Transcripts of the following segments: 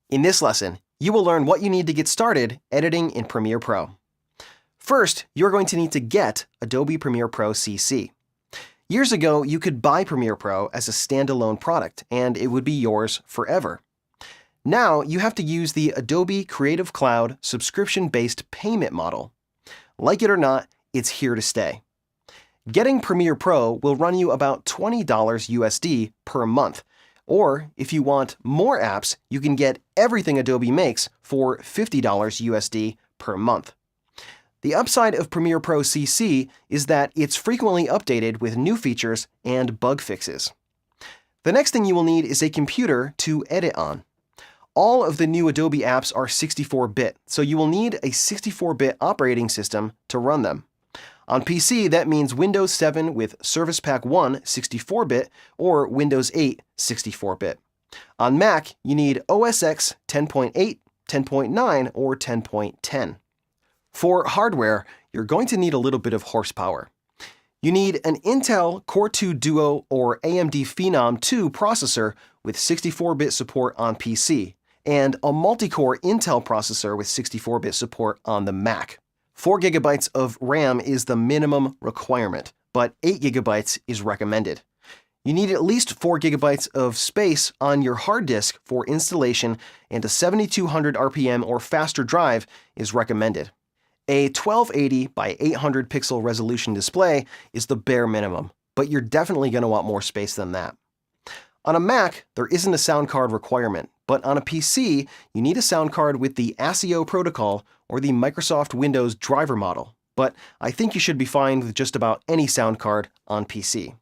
In this lesson, you will learn what you need to get started editing in Premiere Pro. First, you're going to need to get Adobe Premiere Pro CC. Years ago, you could buy Premiere Pro as a standalone product, and it would be yours forever. Now, you have to use the Adobe Creative Cloud subscription-based payment model. Like it or not, it's here to stay. Getting Premiere Pro will run you about $20 USD per month, or if you want more apps, you can get everything Adobe makes for $50 USD per month. The upside of Premiere Pro CC is that it's frequently updated with new features and bug fixes. The next thing you will need is a computer to edit on. All of the new Adobe apps are 64-bit, so you will need a 64-bit operating system to run them. On PC, that means Windows 7 with Service Pack 1 64-bit or Windows 8 64-bit. On Mac, you need OS X 10.8, 10.9, or 10.10. For hardware, you're going to need a little bit of horsepower. You need an Intel Core 2 Duo or AMD Phenom 2 processor with 64-bit support on PC, and a multi-core Intel processor with 64-bit support on the Mac. 4 GB of RAM is the minimum requirement, but 8 GB is recommended. You need at least 4 GB of space on your hard disk for installation, and a 7200 RPM or faster drive is recommended. A 1280 by 800 pixel resolution display is the bare minimum, but you're definitely going to want more space than that. On a Mac, there isn't a sound card requirement, but on a PC, you need a sound card with the ASIO protocol or the Microsoft Windows driver model, but I think you should be fine with just about any sound card on PC.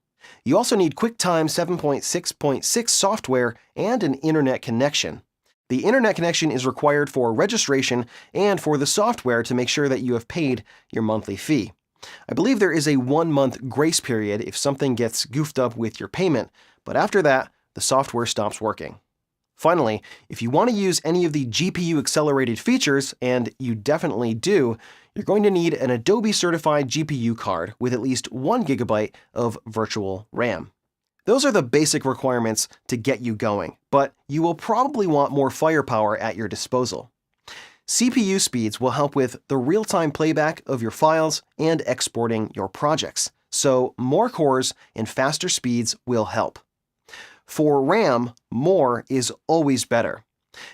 You also need QuickTime 7.6.6 software and an internet connection. The internet connection is required for registration and for the software to make sure that you have paid your monthly fee. I believe there is a 1-month grace period if something gets goofed up with your payment, but after that, the software stops working. Finally, if you want to use any of the GPU-accelerated features, and you definitely do, you're going to need an Adobe-certified GPU card with at least 1 GB of virtual RAM. Those are the basic requirements to get you going, but you will probably want more firepower at your disposal. CPU speeds will help with the real-time playback of your files and exporting your projects, so more cores and faster speeds will help. For RAM, more is always better.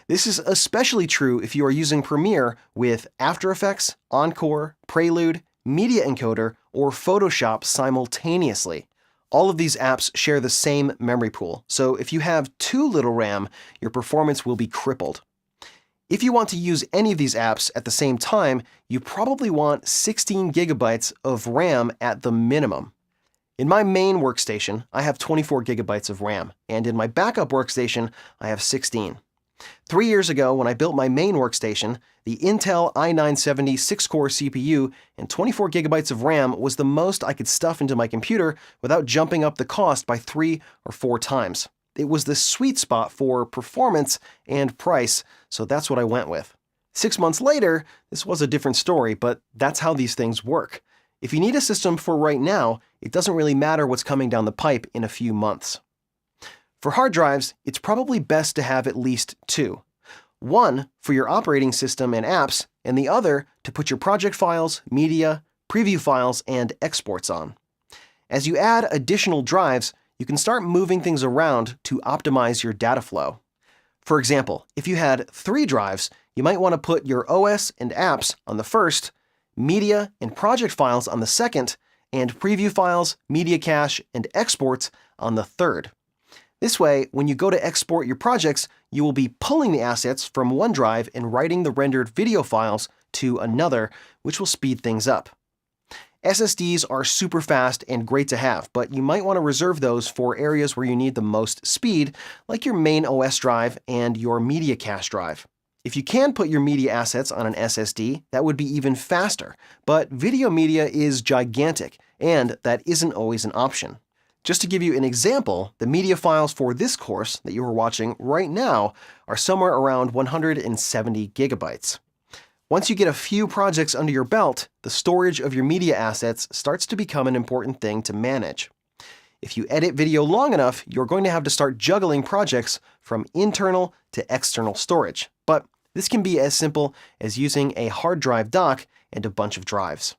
This is especially true if you are using Premiere with After Effects, Encore, Prelude, Media Encoder, or Photoshop simultaneously. All of these apps share the same memory pool, so if you have too little RAM, your performance will be crippled. If you want to use any of these apps at the same time, you probably want 16 GB of RAM at the minimum. In my main workstation, I have 24 GB of RAM, and in my backup workstation, I have 16. 3 years ago, when I built my main workstation, the Intel i9-70 6-core CPU and 24 GB of RAM was the most I could stuff into my computer without jumping up the cost by 3 or 4 times. It was the sweet spot for performance and price, so that's what I went with. 6 months later, this was a different story, but that's how these things work. If you need a system for right now, it doesn't really matter what's coming down the pipe in a few months. For hard drives, it's probably best to have at least 2. One for your operating system and apps, and the other to put your project files, media, preview files, and exports on. As you add additional drives, you can start moving things around to optimize your data flow. For example, if you had 3 drives, you might want to put your OS and apps on the first, media and project files on the second, and preview files, media cache, and exports on the third. This way, when you go to export your projects, you will be pulling the assets from one drive and writing the rendered video files to another, which will speed things up. SSDs are super fast and great to have, but you might want to reserve those for areas where you need the most speed, like your main OS drive and your media cache drive. If you can put your media assets on an SSD, that would be even faster, but video media is gigantic, and that isn't always an option. Just to give you an example, the media files for this course that you are watching right now are somewhere around 170 gigabytes. Once you get a few projects under your belt, the storage of your media assets starts to become an important thing to manage. If you edit video long enough, you're going to have to start juggling projects from internal to external storage. But this can be as simple as using a hard drive dock and a bunch of drives.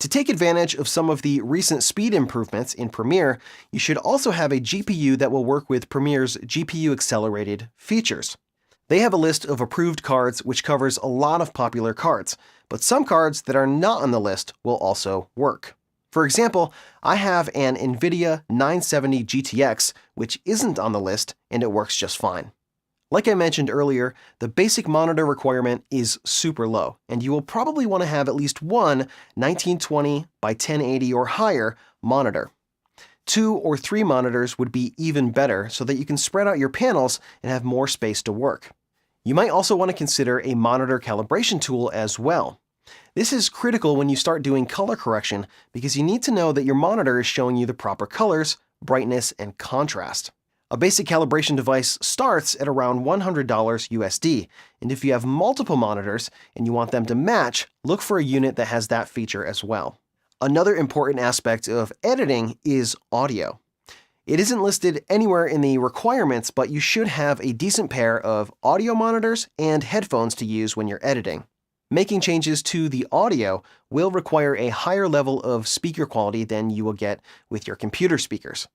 To take advantage of some of the recent speed improvements in Premiere, you should also have a GPU that will work with Premiere's GPU-accelerated features. They have a list of approved cards which covers a lot of popular cards, but some cards that are not on the list will also work. For example, I have an NVIDIA 970 GTX, which isn't on the list, and it works just fine. Like I mentioned earlier, the basic monitor requirement is super low, and you will probably want to have at least one 1920 by 1080 or higher monitor. 2 or 3 monitors would be even better so that you can spread out your panels and have more space to work. You might also want to consider a monitor calibration tool as well. This is critical when you start doing color correction because you need to know that your monitor is showing you the proper colors, brightness, and contrast. A basic calibration device starts at around $100 USD, and if you have multiple monitors and you want them to match, look for a unit that has that feature as well. Another important aspect of editing is audio. It isn't listed anywhere in the requirements, but you should have a decent pair of audio monitors and headphones to use when you're editing. Making changes to the audio will require a higher level of speaker quality than you will get with your computer speakers.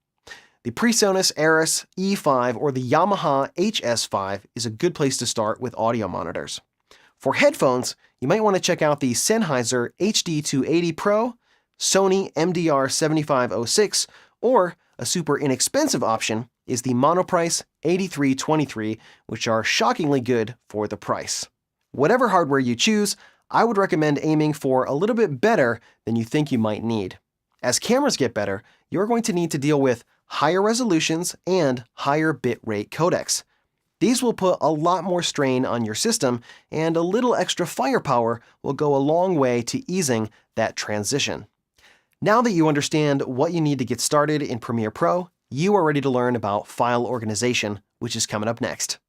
The PreSonus Aris E5 or the Yamaha HS5 is a good place to start with audio monitors. For headphones, you might want to check out the Sennheiser HD280 Pro, Sony MDR7506, or a super inexpensive option is the Monoprice 8323, which are shockingly good for the price. Whatever hardware you choose, I would recommend aiming for a little bit better than you think you might need. As cameras get better, you're going to need to deal with higher resolutions and higher bitrate codecs. These will put a lot more strain on your system, and a little extra firepower will go a long way to easing that transition. Now that you understand what you need to get started in Premiere Pro, you are ready to learn about file organization, which is coming up next.